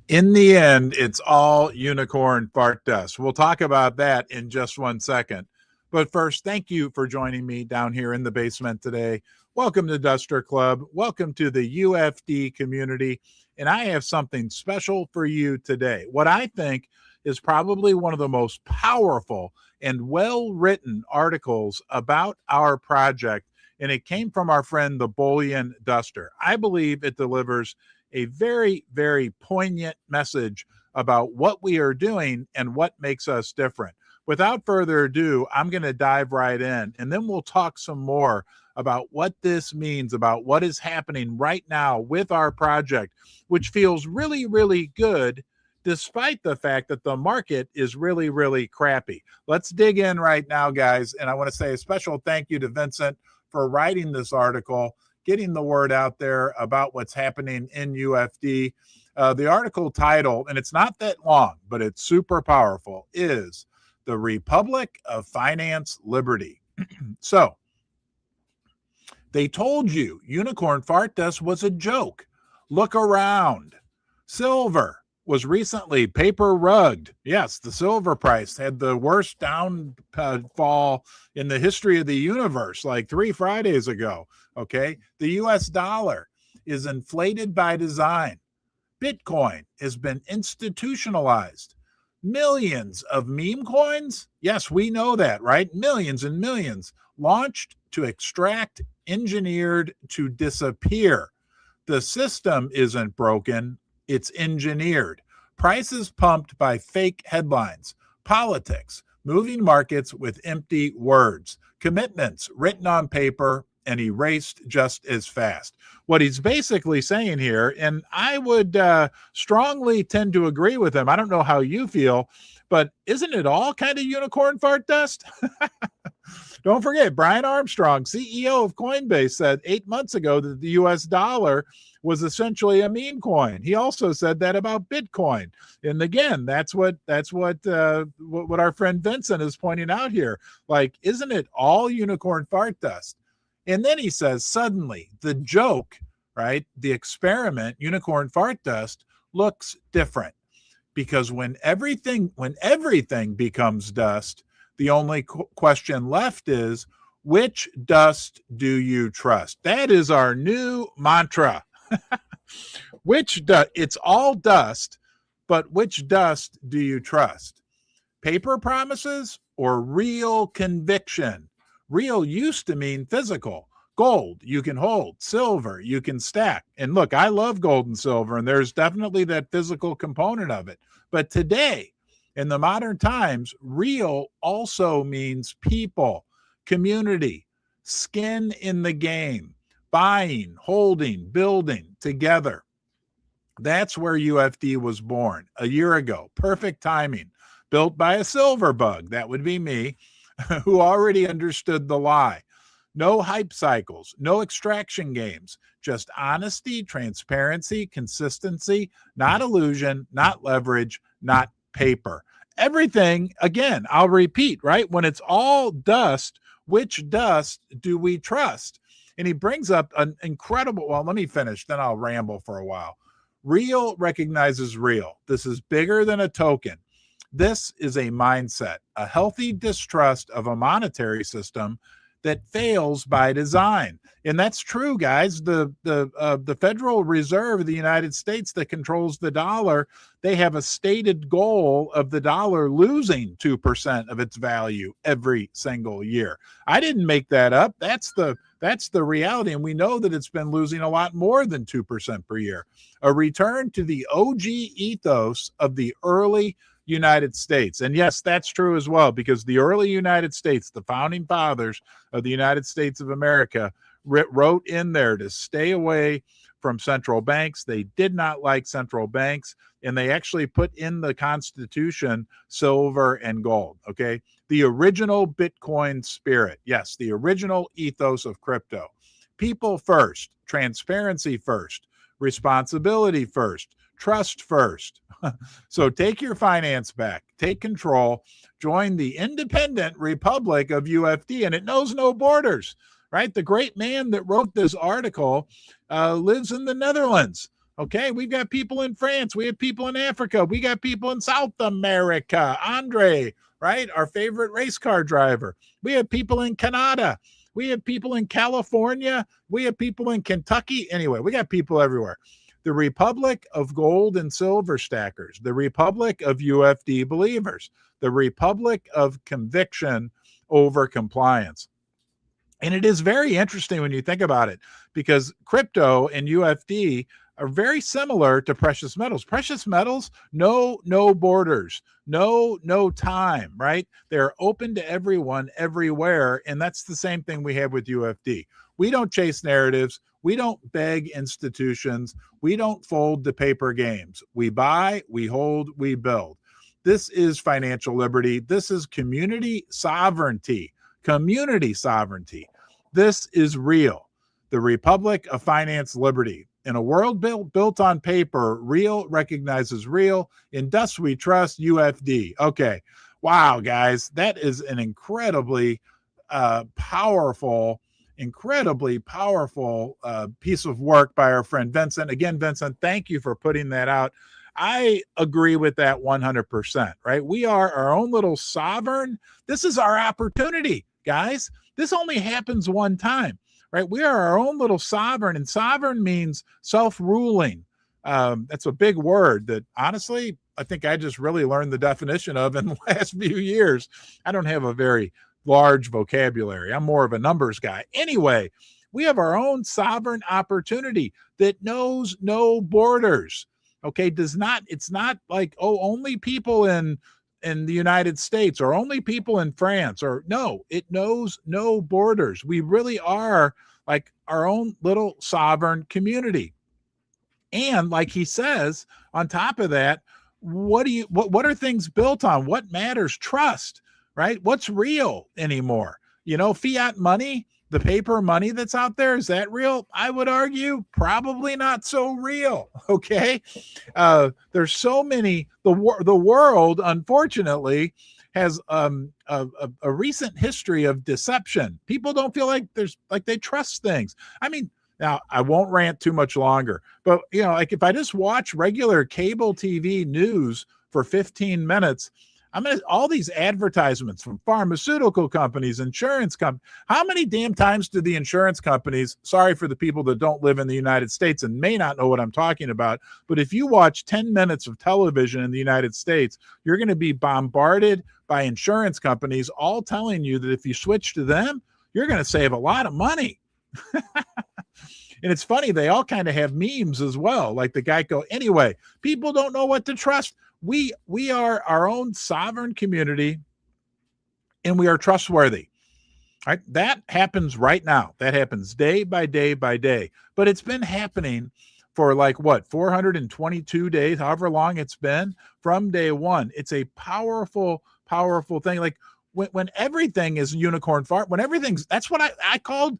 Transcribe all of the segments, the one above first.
In the end, it's all unicorn fart dust. We'll talk about that in just 1 second. But first, thank you for joining me down here in the basement today. Welcome to Duster Club. Welcome to the UFD community. And I have something special for you today. What I think is probably one of the most powerful and well written articles about our project. And it came from our friend, the Bullion Duster. I believe it delivers a very, very poignant message about what we are doing and what makes us different. Without further ado, I'm going to dive right in, and then we'll talk some more about what this means, about what is happening right now with our project, which feels really, really good, despite the fact that the market is really, really crappy. Let's dig in right now, guys. And I want to say a special thank you to Vincent for writing this article, getting the word out there about what's happening in UFD. The article title, and it's not that long, but it's super powerful, is The Republic of Finance Liberty. So, they told you unicorn fart dust was a joke. Look around. Silver was recently paper rugged. Yes, the silver price had the worst downfall in the history of the universe, like 3 Fridays ago. Okay. The US dollar is inflated by design. Bitcoin has been institutionalized. Millions of meme coins. Yes, we know that, right? Millions and millions launched to extract, engineered to disappear. The system isn't broken, it's engineered. Prices pumped by fake headlines. Politics, moving markets with empty words. Commitments written on paper and erased just as fast. What he's basically saying here, and I would strongly tend to agree with him. I don't know how you feel, but isn't it all kind of unicorn fart dust? Don't forget, Brian Armstrong, CEO of Coinbase, said 8 months ago that the US dollar was essentially a meme coin. He also said that about Bitcoin. And again, that's what our friend Vincent is pointing out here. Like, isn't it all unicorn fart dust? And then he says, suddenly, the joke, right, the experiment, unicorn fart dust, looks different. Because when everything becomes dust, the only question left is, which dust do you trust? That is our new mantra. It's all dust, but which dust do you trust? Paper promises or real conviction? Real used to mean physical. Gold, you can hold. Silver, you can stack. And look, I love gold and silver, and there's definitely that physical component of it. But today, in the modern times, real also means people, community, skin in the game, buying, holding, building together. That's where UFD was born a year ago. Perfect timing. Built by a silver bug, that would be me, who already understood the lie. No hype cycles, no extraction games, just honesty, transparency, consistency, not illusion, not leverage, not paper. Everything, again, I'll repeat, right? When it's all dust, which dust do we trust? And he brings up an incredible, well, let me finish, then I'll ramble for a while. Real recognizes real. This is bigger than a token. This is a mindset, a healthy distrust of a monetary system that fails by design. And that's true, guys. The Federal Reserve of the United States that controls the dollar, they have a stated goal of the dollar losing 2% of its value every single year. I didn't make that up. That's the reality. And we know that it's been losing a lot more than 2% per year. A return to the OG ethos of the early United States. And yes, that's true as well, because the early United States, the founding fathers of the United States of America, wrote in there to stay away from central banks. They did not like central banks, and they actually put in the Constitution silver and gold. Okay. The original Bitcoin spirit. Yes, the original ethos of crypto. People first, transparency first, responsibility first, trust first. So take your finance back, take control, join the independent republic of UFD, and it knows no borders, right? The great man that wrote this article lives in the Netherlands. Okay, we've got people in France. We have people in Africa. We got people in South America. Andre, right? Our favorite race car driver. We have people in Canada. We have people in California. We have people in Kentucky. Anyway, we got people everywhere. The Republic of Gold and Silver Stackers, the Republic of UFD Believers, the Republic of Conviction over Compliance. And it is very interesting when you think about it, because crypto and UFD are very similar to precious metals. Precious metals, no borders, no time, right? They're open to everyone, everywhere. And that's the same thing we have with UFD. We don't chase narratives. We don't beg institutions. We don't fold to paper games. We buy, we hold, we build. This is financial liberty. This is community sovereignty. Community sovereignty. This is real. The Republic of Finance Liberty. In a world built on paper, real recognizes real. In dust we trust, UFD. Okay. Wow, guys. That is an incredibly powerful piece of work by our friend Vincent. Again, Vincent, thank you for putting that out. I agree with that 100%, right? We are our own little sovereign. This is our opportunity, guys. This only happens one time, right? We are our own little sovereign, and sovereign means self-ruling. That's a big word that, honestly, I think I just really learned the definition of in the last few years. I don't have a very large vocabulary. I'm more of a numbers guy. Anyway, we have our own sovereign opportunity that knows no borders. Okay, it's not like, oh, only people in the United States or only people in France, or no, it knows no borders. We really are like our own little sovereign community. And like he says, on top of that, what are things built on? What matters? Trust, right? What's real anymore? Fiat money, the paper money that's out there, is that real? I would argue probably not so real. Okay. There's so many, the world, unfortunately, has a recent history of deception. People don't feel like they trust things. I mean, now I won't rant too much longer, but like if I just watch regular cable TV news for 15 minutes, all these advertisements from pharmaceutical companies, insurance companies. How many damn times do the insurance companies, sorry for the people that don't live in the United States and may not know what I'm talking about, but if you watch 10 minutes of television in the United States, you're going to be bombarded by insurance companies all telling you that if you switch to them, you're going to save a lot of money. And it's funny, they all kind of have memes as well, like the Geico. Anyway, people don't know what to trust. We are our own sovereign community, and we are trustworthy. Right? That happens right now. That happens day by day by day. But it's been happening for 422 days, however long it's been from day one. It's a powerful, powerful thing. Like when everything is unicorn fart, that's what I called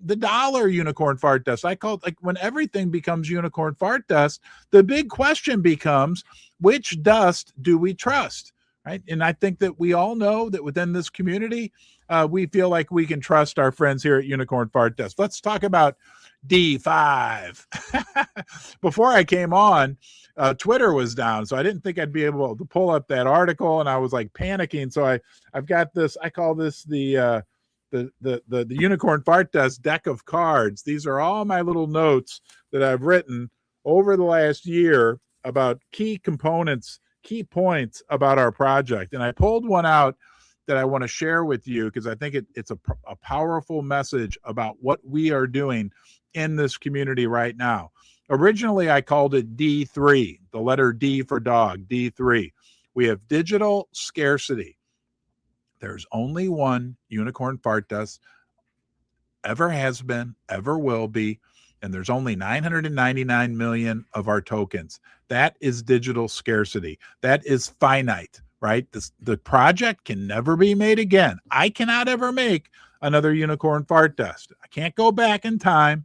the dollar unicorn fart dust. I called, when everything becomes unicorn fart dust, the big question becomes, which dust do we trust? Right. And I think that we all know that within this community, we feel like we can trust our friends here at Unicorn Fart Dust. Let's talk about D5. Before I came on, Twitter was down, so I didn't think I'd be able to pull up that article, and I was panicking. So I've got this. I call this the Unicorn Fart Dust deck of cards. These are all my little notes that I've written over the last year about key components, key points about our project. And I pulled one out that I want to share with you because I think it's a powerful message about what we are doing in this community right now. Originally, I called it D3, the letter D for dog, D3. We have digital scarcity. There's only one Unicorn Fart Dust, ever has been, ever will be, and there's only 999 million of our tokens. That is digital scarcity. That is finite, right? The project can never be made again. I cannot ever make another Unicorn Fart Dust. I can't go back in time.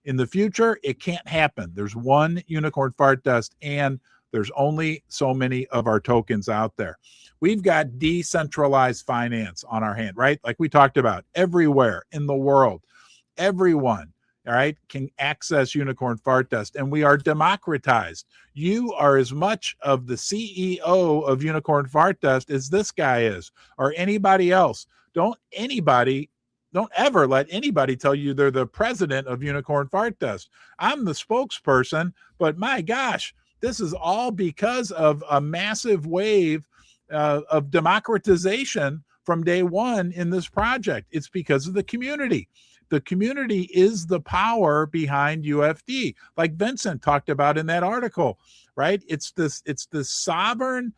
In the future, it can't happen. There's one Unicorn Fart Dust, and there's only so many of our tokens out there. We've got decentralized finance on our hand, right? Like we talked about, everywhere in the world, everyone all right, can access unicorn fart dust, and we are democratized. You are as much of the CEO of unicorn fart dust as this guy is, or anybody else. Don't ever let anybody tell you they're the president of unicorn fart dust. I'm the spokesperson, but my gosh, this is all because of a massive wave of democratization from day one in this project. It's because of the community. The community is the power behind UFD, like Vincent talked about in that article, right? It's this sovereign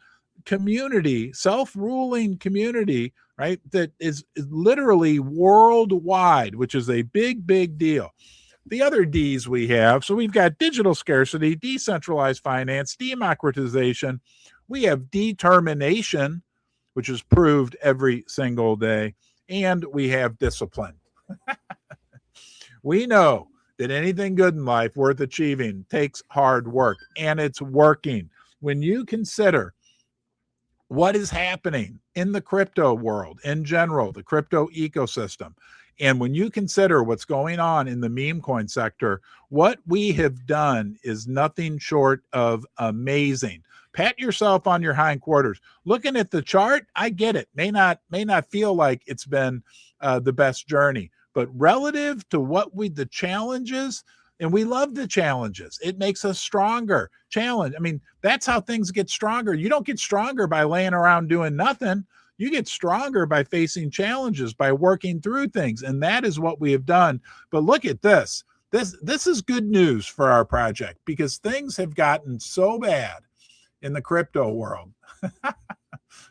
community, self-ruling community, right? That is literally worldwide, which is a big, big deal. The other D's we have, so we've got digital scarcity, decentralized finance, democratization. We have determination, which is proved every single day, and we have discipline. We know that anything good in life worth achieving takes hard work, and it's working. When you consider what is happening in the crypto world in general, the crypto ecosystem, and when you consider what's going on in the meme coin sector, what we have done is nothing short of amazing. Pat yourself on your hindquarters. Looking at the chart, I get it. May not feel like it's been the best journey, but relative to the challenges, and we love the challenges. It makes us stronger. Challenge. I mean, that's how things get stronger. You don't get stronger by laying around doing nothing. You get stronger by facing challenges, by working through things. And that is what we have done. But look at this. This is good news for our project, because things have gotten so bad in the crypto world,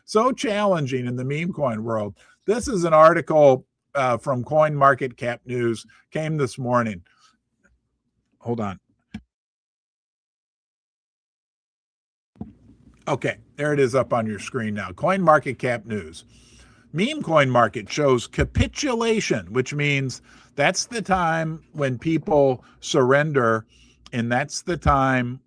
so challenging in the meme coin world. This is an article from CoinMarketCap News, came this morning. Hold on. Okay, there it is up on your screen now. CoinMarketCap News. Meme coin market shows capitulation, which means that's the time when people surrender, and that's the time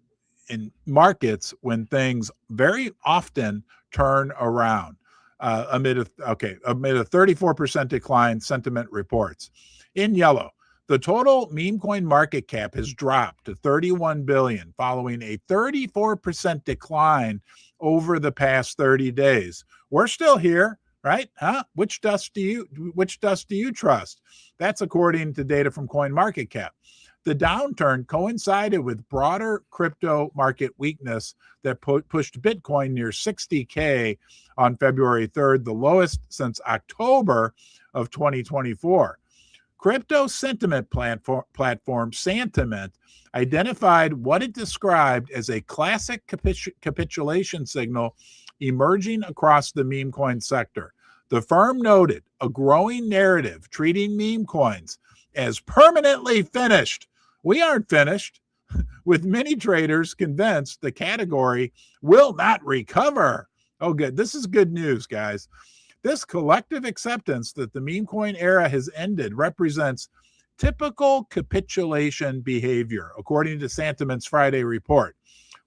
in markets when things very often turn around. Amid a 34% decline, sentiment reports. In yellow, the total meme coin market cap has dropped to 31 billion following a 34% decline over the past 30 days. We're still here, right? Huh? Which dust do you trust? That's according to data from CoinMarketCap. The downturn coincided with broader crypto market weakness that pushed Bitcoin near 60K on February 3rd, the lowest since October of 2024. Crypto sentiment platform Santiment identified what it described as a classic capitulation signal emerging across the meme coin sector. The firm noted a growing narrative treating meme coins as permanently finished. We aren't finished, with many traders convinced the category will not recover. Oh, good. This is good news, guys. This collective acceptance that the meme coin era has ended represents typical capitulation behavior, according to Santiment's Friday report.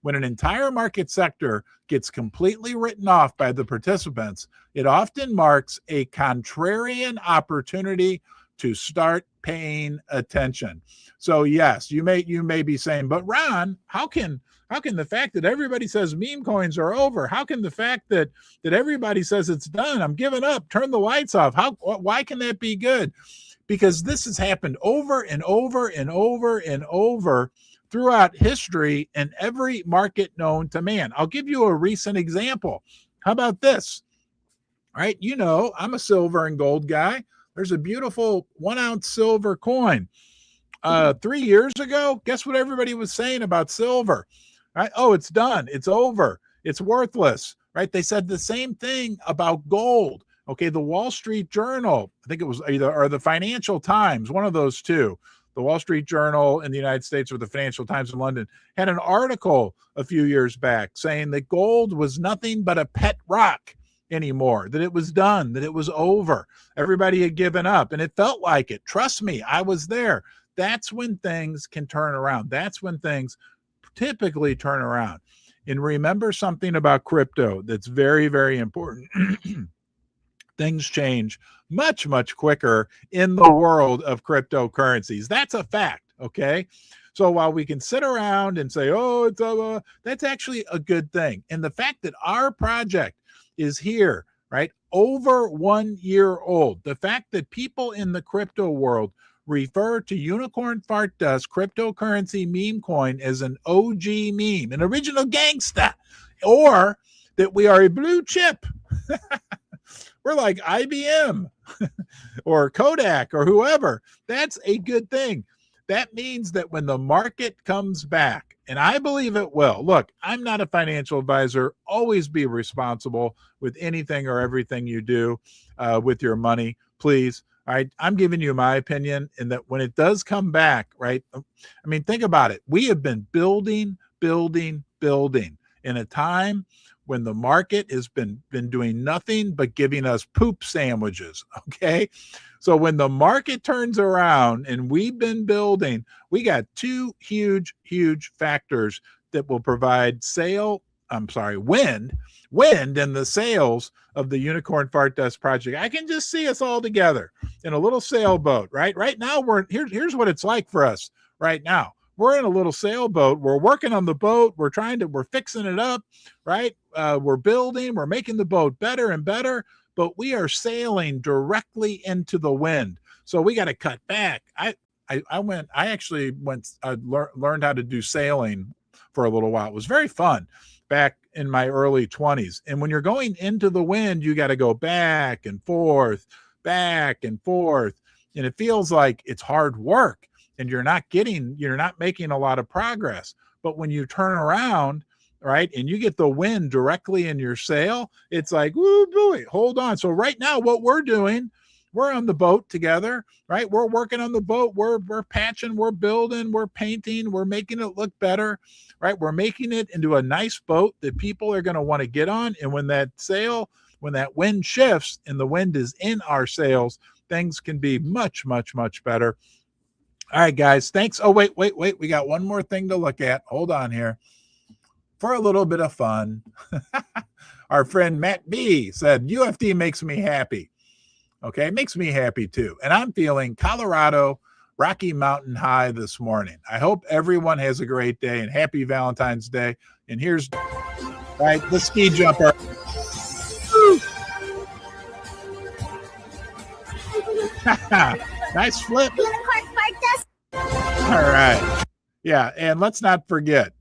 When an entire market sector gets completely written off by the participants, it often marks a contrarian opportunity to start paying attention. So yes, you may be saying, but Ron, how can the fact that everybody says meme coins are over, how can the fact that everybody says it's done, I'm giving up, turn the lights off, why can that be good? Because this has happened over and over and over and over throughout history in every market known to man. I'll give you a recent example. How about this? All right, you know, I'm a silver and gold guy. There's a beautiful 1 ounce silver coin. 3 years ago, guess what everybody was saying about silver? Right? Oh, it's done. It's over. It's worthless. Right? They said the same thing about gold. Okay, the Wall Street Journal, I think it was or the Financial Times, one of those two. The Wall Street Journal in the United States or the Financial Times in London had an article a few years back saying that gold was nothing but a pet rock anymore, that it was done, that it was over. Everybody had given up, and it felt like it. Trust me, I was there. That's when things can turn around. That's when things typically turn around. And remember something about crypto that's very, very important. things change much, much quicker in the world of cryptocurrencies. That's a fact, okay? So while we can sit around and say, oh, it's that's actually a good thing. And the fact that our project is here, right, over 1 year old, the fact that people in the crypto world refer to Unicorn Fart Dust cryptocurrency meme coin as an OG meme, an original gangsta, or that we are a blue chip. We're like IBM or Kodak or whoever. That's a good thing. That means that when the market comes back, and I believe it will, look, I'm not a financial advisor. Always be responsible with anything or everything you do with your money, please. All right, I'm giving you my opinion, and that when it does come back, right? I mean, think about it. We have been building in a time when the market has been doing nothing but giving us poop sandwiches, okay? So when the market turns around and we've been building, we got two huge factors that will provide wind in the sails of the Unicorn Fart Dust project. I can just see us all together in a little sailboat, right? Right now, here's what it's like for us right now. We're in a little sailboat. We're working on the boat. We're fixing it up, right? We're building, we're making the boat better and better, but we are sailing directly into the wind. So we got to cut back. I actually learned how to do sailing for a little while. It was very fun back in my early 20s. And when you're going into the wind, you got to go back and forth. And it feels like it's hard work and you're not making a lot of progress. But when you turn around, right, and you get the wind directly in your sail, it's like, woo, boy, hold on. So right now, what we're doing, we're on the boat together, right? We're working on the boat. We're patching, we're building, we're painting, we're making it look better, right? We're making it into a nice boat that people are going to want to get on. And when that wind shifts and the wind is in our sails, things can be much, much, much better. All right, guys, thanks. Oh, wait. We got one more thing to look at. Hold on here. For a little bit of fun, our friend Matt B said, UFD makes me happy. Okay, it makes me happy too. And I'm feeling Colorado Rocky Mountain high this morning. I hope everyone has a great day and happy Valentine's Day. And here's, right, the ski jumper. Nice flip. All right. Yeah, and let's not forget,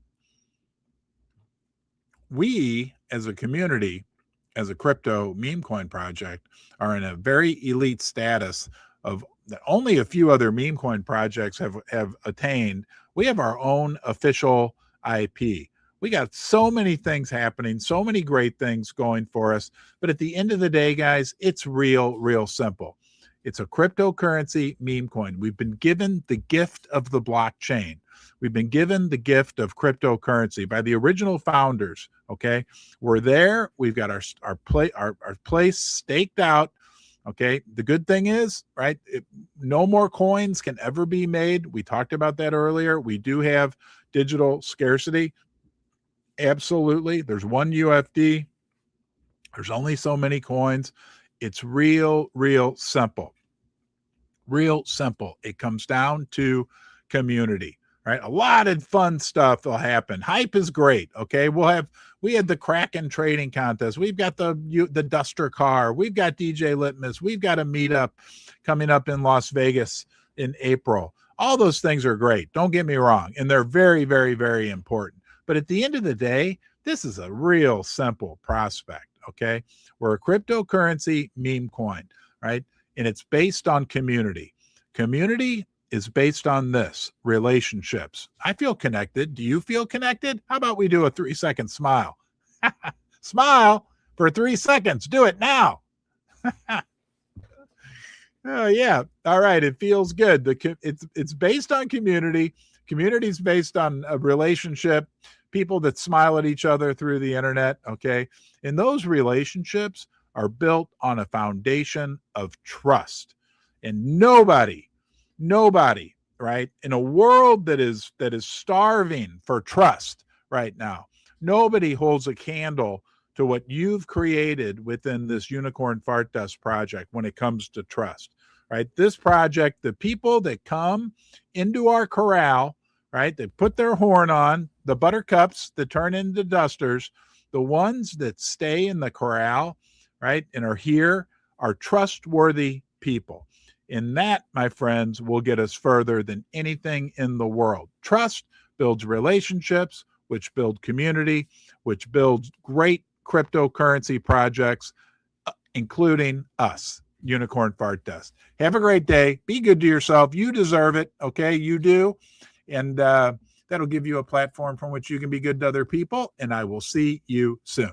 we as a community, as a crypto meme coin project, are in a very elite status of that only a few other meme coin projects have attained. We have our own official IP. We got so many things happening, so many great things going for us. But at the end of the day, guys, it's real simple. It's a cryptocurrency meme coin. We've been given the gift of the blockchain. We've been given the gift of cryptocurrency by the original founders. Okay, we're there. We've got our place staked out. Okay, the good thing is, right, no more coins can ever be made. We talked about that earlier. We do have digital scarcity. Absolutely. There's one UFD. There's only so many coins. It's real simple. Real simple. It comes down to community, right? A lot of fun stuff will happen. Hype is great. Okay. We had the Kraken trading contest. We've got the Duster car. We've got DJ Litmus. We've got a meetup coming up in Las Vegas in April. All those things are great. Don't get me wrong. And they're very important. But at the end of the day, this is a real simple prospect. Okay. We're a cryptocurrency meme coin, right? And it's based on community. Community is based on this, relationships. I feel connected. Do you feel connected? How about we do a 3-second smile? Smile for 3 seconds. Do it now. Oh, yeah. All right. It feels good. It's based on community. Community is based on a relationship, people that smile at each other through the internet. Okay. And those relationships are built on a foundation of trust. And nobody, right, in a world that is starving for trust right now, nobody holds a candle to what you've created within this Unicorn Fart Dust project when it comes to trust, right? This project, the people that come into our corral, right, they put their horn on, the buttercups that turn into dusters, the ones that stay in the corral, right, and are here are trustworthy people. And that, my friends, will get us further than anything in the world. Trust builds relationships, which build community, which builds great cryptocurrency projects, including us, Unicorn Fart Dust. Have a great day. Be good to yourself. You deserve it. Okay, you do. And that'll give you a platform from which you can be good to other people. And I will see you soon.